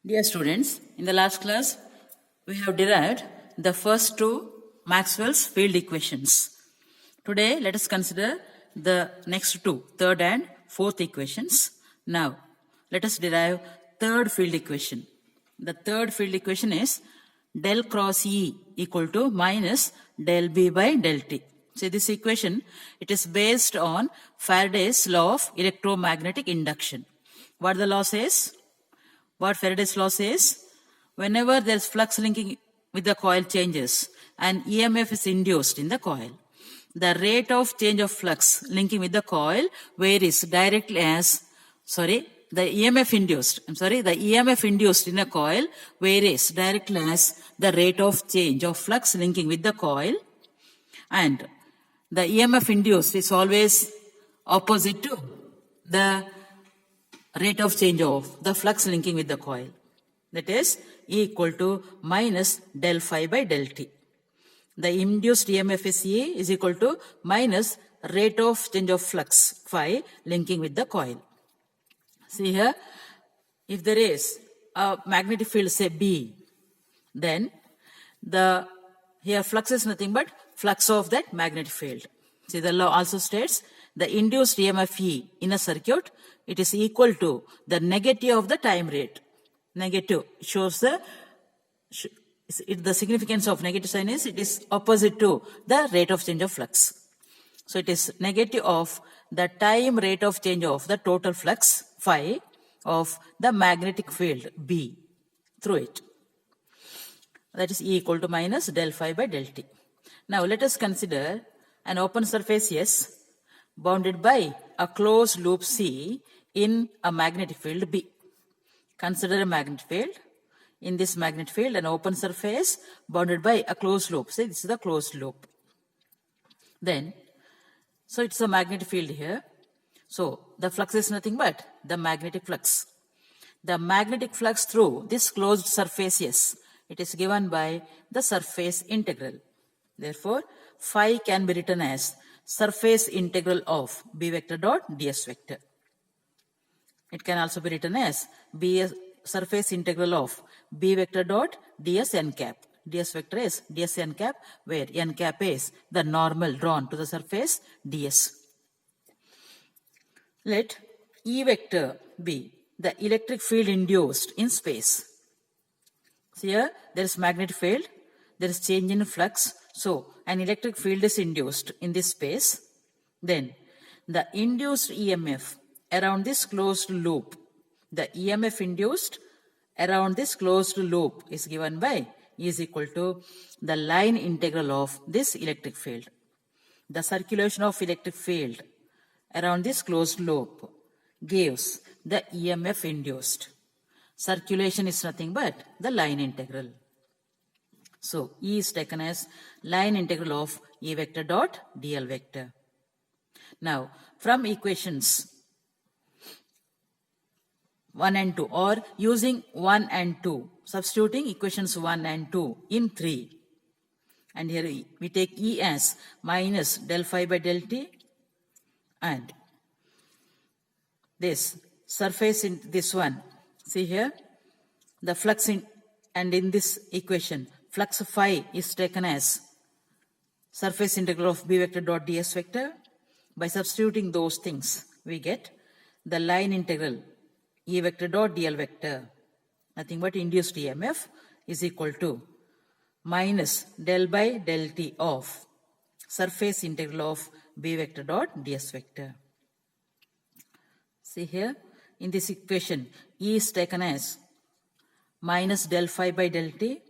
Dear students, in the last class, we have derived the first two Maxwell's field equations. Today, let us consider the next two, third and fourth equations. Now, let us derive third field equation. The third field equation is del cross E equal to minus del B by del T. So, this equation, it is based on Faraday's law of electromagnetic induction. What the law says? What Faraday's law says? Whenever there is flux linking with the coil changes and EMF is induced in the coil, the rate of change of flux linking with the coil varies directly as, the EMF induced in a coil varies directly as the rate of change of flux linking with the coil, and the EMF induced is always opposite to the rate of change of the flux linking with the coil. That is E equal to minus del phi by del T. The induced EMF is E is equal to minus rate of change of flux phi linking with the coil. See here, if there is a magnetic field, say B, then here flux is nothing but flux of that magnetic field. See, the law also states the induced EMF E in a circuit, it is equal to the negative of the time rate. Negative shows the significance of negative sign is it is opposite to the rate of change of flux. So it is negative of the time rate of change of the total flux phi of the magnetic field B through it. That is E equal to minus del phi by del T. Now let us consider an open surface S bounded by a closed loop C in a magnetic field B. Consider a magnetic field. In this magnetic field, an open surface bounded by a closed loop. Say this is the closed loop. Then, so it's a magnetic field here. So the flux is nothing but the magnetic flux. The magnetic flux through this closed surface S, it is given by the surface integral. Therefore, phi can be written as surface integral of B vector dot ds vector. It can also be written as surface integral of B vector dot ds n cap. Ds vector is ds n cap, where n cap is the normal drawn to the surface ds. Let E vector be the electric field induced in space. So here there is magnetic field, there is change in flux, so an electric field is induced in this space. Then the induced EMF around this closed loop, the EMF induced around this closed loop is given by E is equal to the line integral of this electric field. The circulation of electric field around this closed loop gives the EMF induced. Circulation is nothing but the line integral. So E is taken as line integral of E vector dot dl vector. Now from equations 1 and 2, or using 1 and 2, substituting equations 1 and 2 in 3. And here we take E as minus del phi by del T, and this surface in this one. See here, the flux and in this equation, flux phi is taken as surface integral of B vector dot ds vector. By substituting those things, we get the line integral E vector dot dl vector, nothing but induced EMF, is equal to minus del by del T of surface integral of B vector dot ds vector. See here, in this equation, E is taken as minus del phi by del T,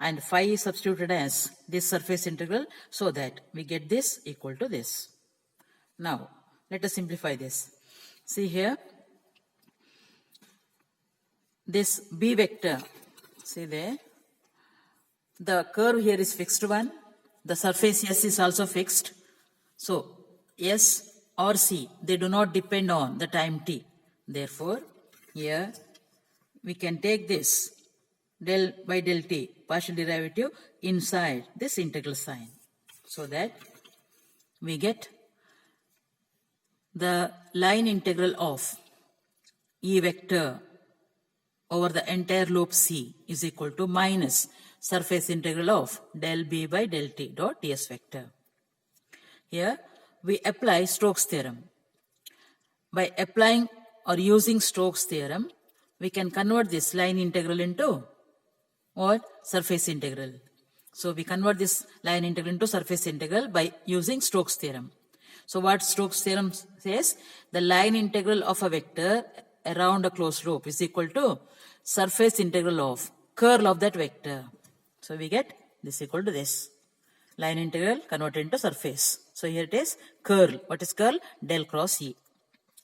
and phi is substituted as this surface integral, so that we get this equal to this. Now, let us simplify this. See here, this B vector, see there, the curve here is fixed one, the surface S is also fixed. So, S or C, they do not depend on the time t. Therefore, here we can take this del by del T partial derivative inside this integral sign, so that we get the line integral of E vector over the entire loop C is equal to minus surface integral of del B by del T dot ds vector. Here we apply Stokes theorem. By applying or using Stokes theorem, we can convert this line integral into what? Surface integral. So we convert this line integral into surface integral by using Stokes theorem. So what Stokes theorem says? The line integral of a vector around a closed loop is equal to surface integral of curl of that vector. So we get this equal to this. Line integral converted into surface. So here it is curl. What is curl? Del cross E.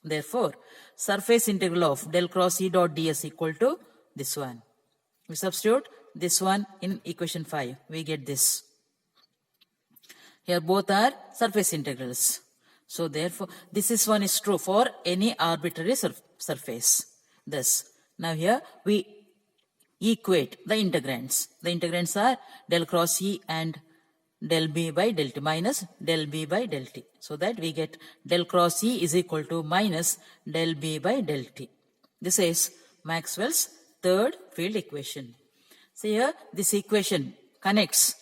Therefore, surface integral of del cross E dot ds equal to this one. We substitute this one in equation 5. We get this. Here both are surface integrals. So therefore, this one is true for any arbitrary surface. Thus, now here we equate the integrands. The integrands are del cross E and del B by del T minus del B by del T. So that we get del cross E is equal to minus del B by del T. This is Maxwell's third field equation. So here this equation connects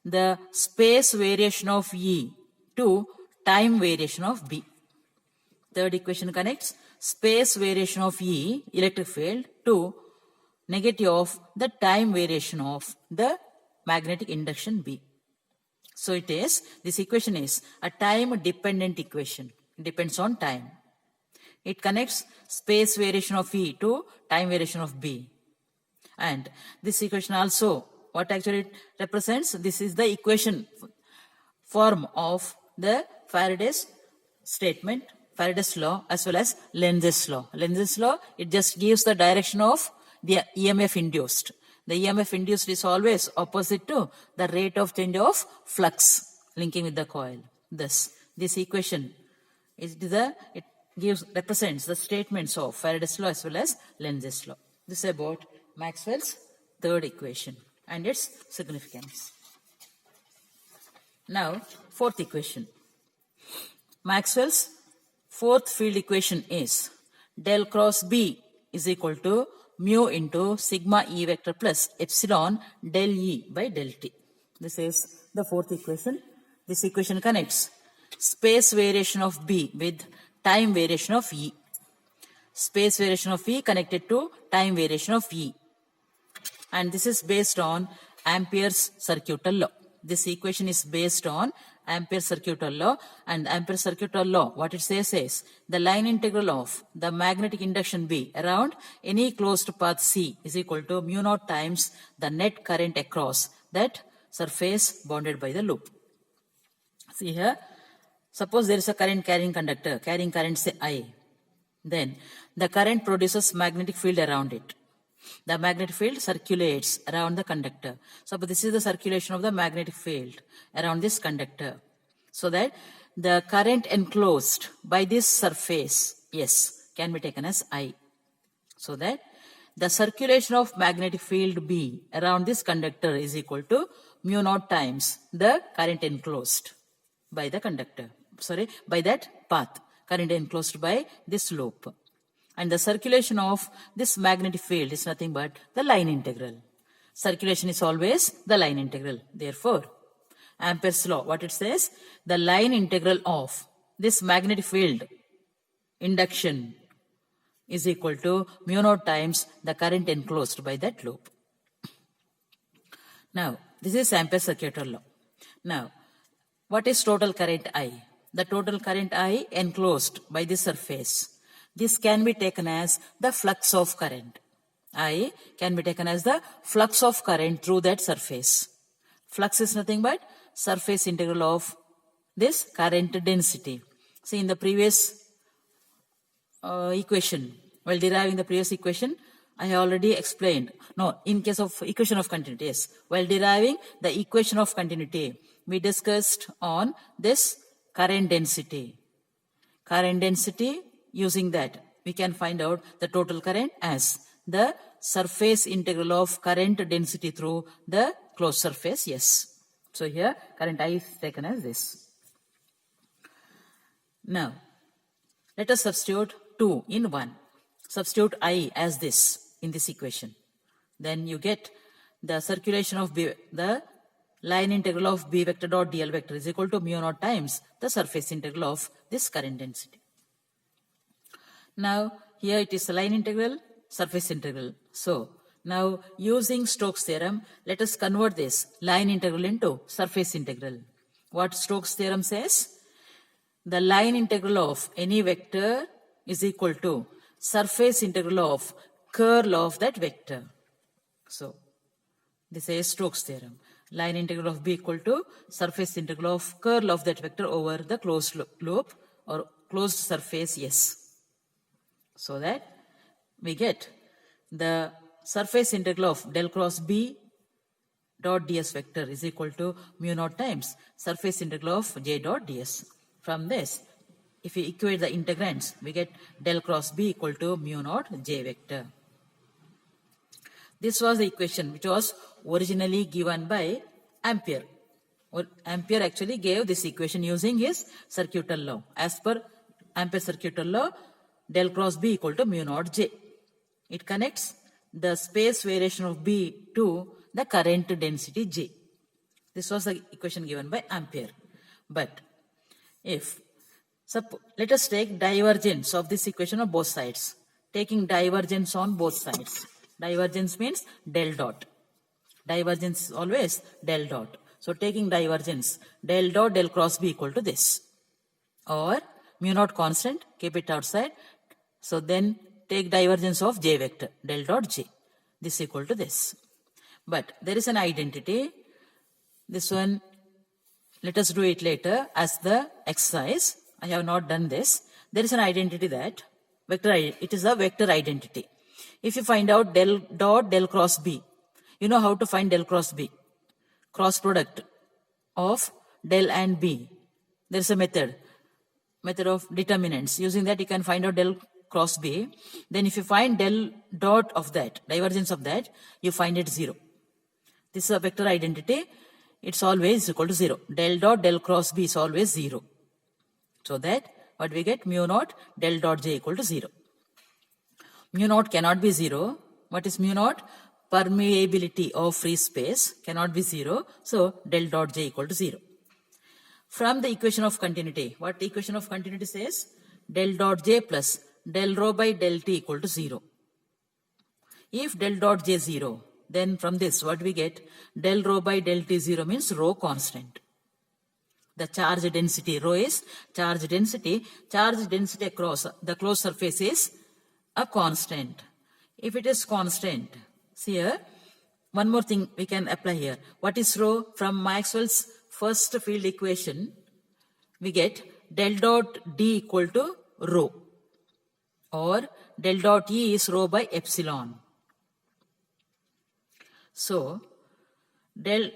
the space variation of E to time variation of B. Third equation connects space variation of E, electric field, to negative of the time variation of the magnetic induction B. So it is, this equation is a time dependent equation. It depends on time. It connects space variation of E to time variation of B. And this equation also, what actually it represents? This is the equation form of the Faraday's statement, Faraday's law, as well as Lenz's law. Lenz's law, it just gives the direction of the EMF induced. The EMF induced is always opposite to the rate of change of flux linking with the coil. Thus, this equation represents the statements of Faraday's law as well as Lenz's law. This is about Maxwell's third equation and its significance. Now, fourth equation. Maxwell's fourth field equation is del cross B is equal to mu into sigma E vector plus epsilon del E by del T. This is the fourth equation. This equation connects space variation of B with time variation of E. Space variation of E connected to time variation of E. And this is based on Ampere's circuital law. This equation is based on Ampere's circuital law, and Ampere's circuital law, what it says is the line integral of the magnetic induction B around any closed path C is equal to mu naught times the net current across that surface bounded by the loop. See here, suppose there is a current carrying conductor, carrying current say I. Then the current produces magnetic field around it. The magnetic field circulates around the conductor. So this is the circulation of the magnetic field around this conductor. So that the current enclosed by this surface, yes, can be taken as I. So that the circulation of magnetic field B around this conductor is equal to mu naught times the current enclosed by the conductor. By that path, current enclosed by this loop. And the circulation of this magnetic field is nothing but the line integral. Circulation is always the line integral. Therefore, Ampere's law, what it says, the line integral of this magnetic field induction is equal to mu naught times the current enclosed by that loop. Now, this is Ampere's circuital law. Now, what is total current I? The total current I enclosed by this surface. This can be taken as the flux of current. I can be taken as the flux of current through that surface. Flux is nothing but surface integral of this current density. See, in the previous equation, while deriving the previous equation, I have already explained. No, in case of equation of continuity, yes. While deriving the equation of continuity, we discussed on this current density. Current density, using that, we can find out the total current as the surface integral of current density through the closed surface, yes. So here, current I is taken as this. Now, let us substitute 2 in 1. Substitute I as this. in this equation. Then you get the circulation of B, the line integral of B vector dot dl vector is equal to mu naught times the surface integral of this current density. Now here it is a line integral, surface integral. So now using Stokes theorem, let us convert this line integral into surface integral. What Stokes theorem says? The line integral of any vector is equal to surface integral of curl of that vector. So this is Stokes theorem. Line integral of B equal to surface integral of curl of that vector over the closed loop or closed surface S. So that we get the surface integral of del cross B dot ds vector is equal to mu naught times surface integral of J dot ds. From this, if we equate the integrands, we get del cross B equal to mu naught J vector. This was the equation which was originally given by Ampere. Ampere actually gave this equation using his circuital law. As per Ampere's circuital law, del cross B equal to mu naught J. It connects the space variation of B to the current density J. This was the equation given by Ampere. But if, let us take divergence of this equation on both sides. Taking divergence on both sides. Divergence means del dot. Divergence is always del dot. So taking divergence, del dot del cross B equal to this. Or mu naught constant, keep it outside. So then take divergence of J vector, del dot J. This equal to this. But there is an identity. This one, let us do it later as the exercise. I have not done this. There is an identity that it is a vector identity. If you find out del dot del cross B, you know how to find del cross B. Cross product of del and B. There is a method of determinants. Using that you can find out del cross B. Then if you find del dot of that, divergence of that, you find it 0. This is a vector identity. It's always equal to 0. Del dot del cross B is always 0. So that what we get? Mu naught del dot J equal to 0. Mu naught cannot be 0. What is mu naught? Permeability of free space cannot be 0. So del dot J equal to 0. From the equation of continuity, what the equation of continuity says? Del dot J plus del rho by del T equal to 0. If del dot J 0, then from this what we get? Del rho by del T 0 means rho constant. The charge density, rho is charge density. Charge density across the closed surface is a constant. If it is constant, see here, one more thing we can apply here. What is rho? From Maxwell's first field equation, we get del dot D equal to rho. Or del dot E is rho by epsilon. So, del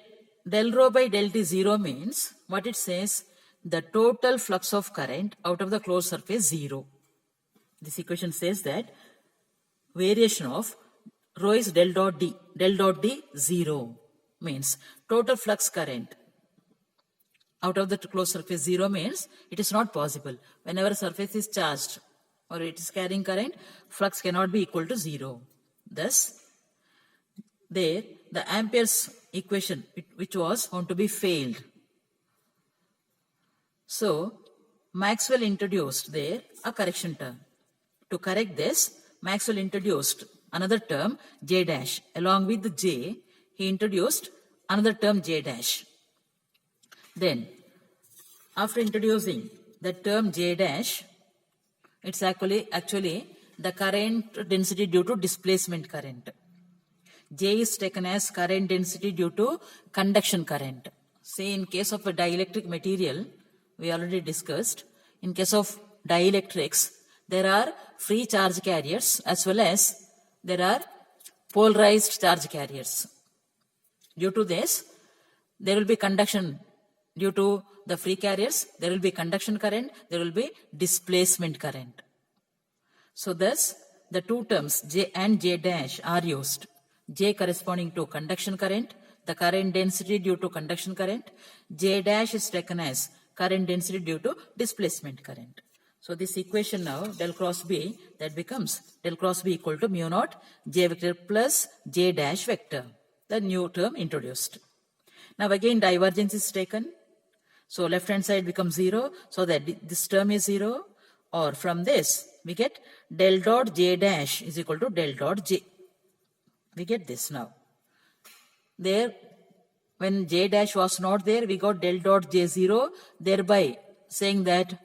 rho by del T 0 means, what it says, the total flux of current out of the closed surface 0. This equation says that variation of rho is del dot D. Del dot D 0 means total flux current out of the closed surface 0 means it is not possible. Whenever a surface is charged or it is carrying current, flux cannot be equal to 0. Thus, there the Ampere's equation which was found to be failed. So Maxwell introduced there a correction term. To correct this, Maxwell introduced another term J dash. Along with the J, he introduced another term J dash. Then, after introducing the term J dash, it's actually the current density due to displacement current. J is taken as current density due to conduction current. Say in case of a dielectric material, we already discussed, in case of dielectrics, there are free charge carriers as well as there are polarized charge carriers. Due to this, there will be conduction. Due to the free carriers, there will be conduction current, there will be displacement current. So thus, the two terms J and J dash are used. J corresponding to conduction current, the current density due to conduction current. J dash is taken as current density due to displacement current. So this equation now, del cross B, that becomes del cross B equal to mu naught J vector plus J dash vector, the new term introduced. Now again divergence is taken. So left hand side becomes 0, so that this term is 0, or from this we get del dot J dash is equal to del dot J. We get this now. There, when J dash was not there, we got del dot J0, thereby saying that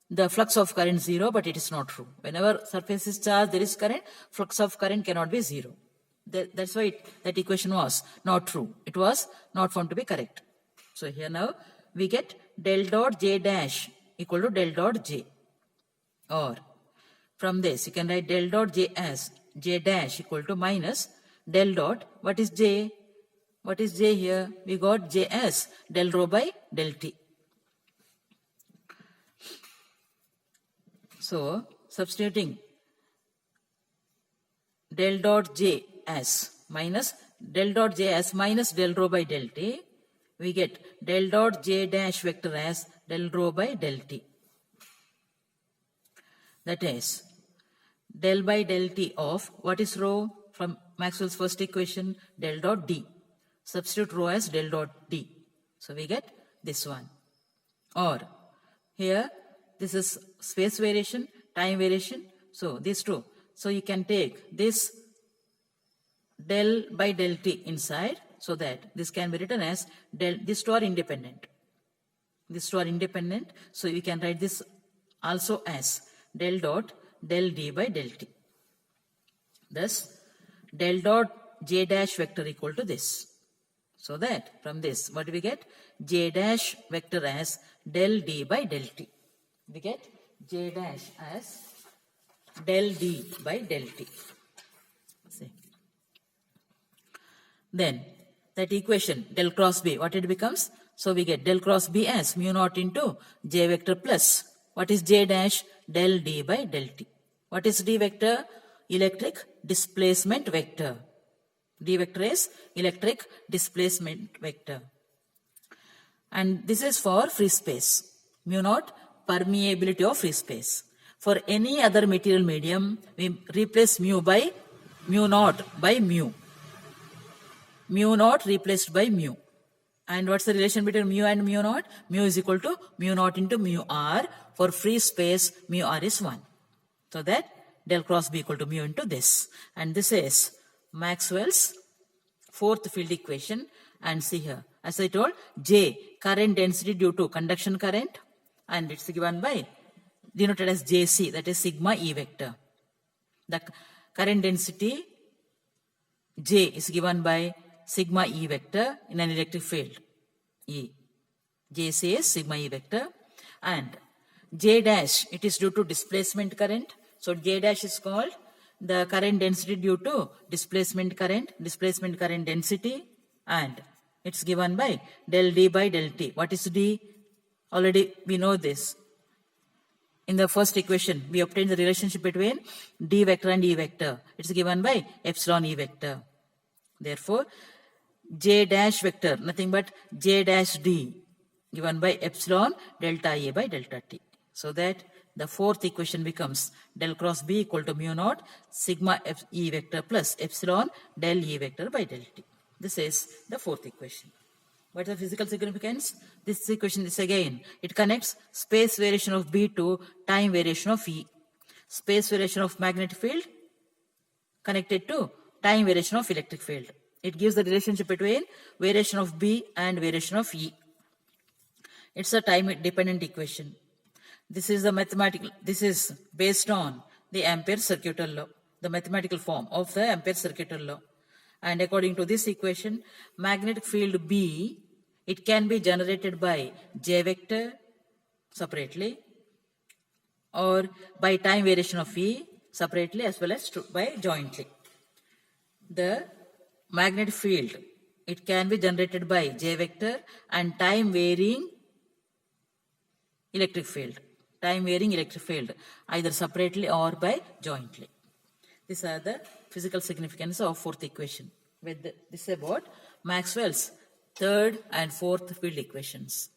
the flux of current 0, but it is not true. Whenever surface is charged, there is current, flux of current cannot be 0. That's why that equation was not true. It was not found to be correct. So here now we get del dot J dash equal to del dot J. Or from this you can write del dot J as J dash equal to minus del dot, what is J? What is J here? We got J as del rho by del T. So substituting del dot J as minus del dot J as minus del rho by del T, we get del dot J dash vector as del rho by del T. That is del by del T of, what is rho? From Maxwell's first equation, del dot D. Substitute rho as del dot D. So we get this one. Or here, this is space variation, time variation. So these two. So you can take this del by del T inside, so that this can be written as del, these two are independent. These two are independent. So you can write this also as del dot del D by del T. Thus, del dot J dash vector equal to this. So that from this, what do we get? J dash vector as del D by del T. We get J dash as del D by del T. See. Then that equation del cross B, what it becomes? So we get del cross B as mu naught into J vector plus, what is J dash? Del D by del T. What is D vector? Electric displacement vector. D vector is electric displacement vector. And this is for free space. Mu naught, permeability of free space. For any other material medium, we replace mu by mu naught by mu. Mu naught replaced by mu. And what's the relation between mu and mu naught? Mu is equal to mu naught into mu r. For free space, mu r is 1. So that del cross B equal to mu into this. And this is Maxwell's fourth field equation. And see here, as I told, J, current density due to conduction current, and it's given by, denoted as JC, that is sigma E vector. The current density J is given by sigma E vector in an electric field, E. JC is sigma E vector. And J dash, it is due to displacement current. So J dash is called the current density due to displacement current density, and it's given by del D by del T. What is D? Already we know this. In the first equation, we obtained the relationship between D vector and E vector. It's given by epsilon E vector. Therefore, J dash vector, nothing but J dash D, given by epsilon delta A by delta T. So that the fourth equation becomes del cross B equal to mu naught sigma F E vector plus epsilon del E vector by del T. This is the fourth equation. What is the physical significance? This equation is again, it connects space variation of B to time variation of E. Space variation of magnetic field connected to time variation of electric field. It gives the relationship between variation of B and variation of E. It's a time dependent equation. This is based on the Ampere's circuital law, the mathematical form of the Ampere's circuital law. And according to this equation, magnetic field B, it can be generated by J vector separately, or by time variation of E separately, as well as by jointly. The magnetic field, it can be generated by J vector and time varying electric field. Time varying electric field, either separately or by jointly. These are the physical significance of fourth equation. With this about Maxwell's third and fourth field equations.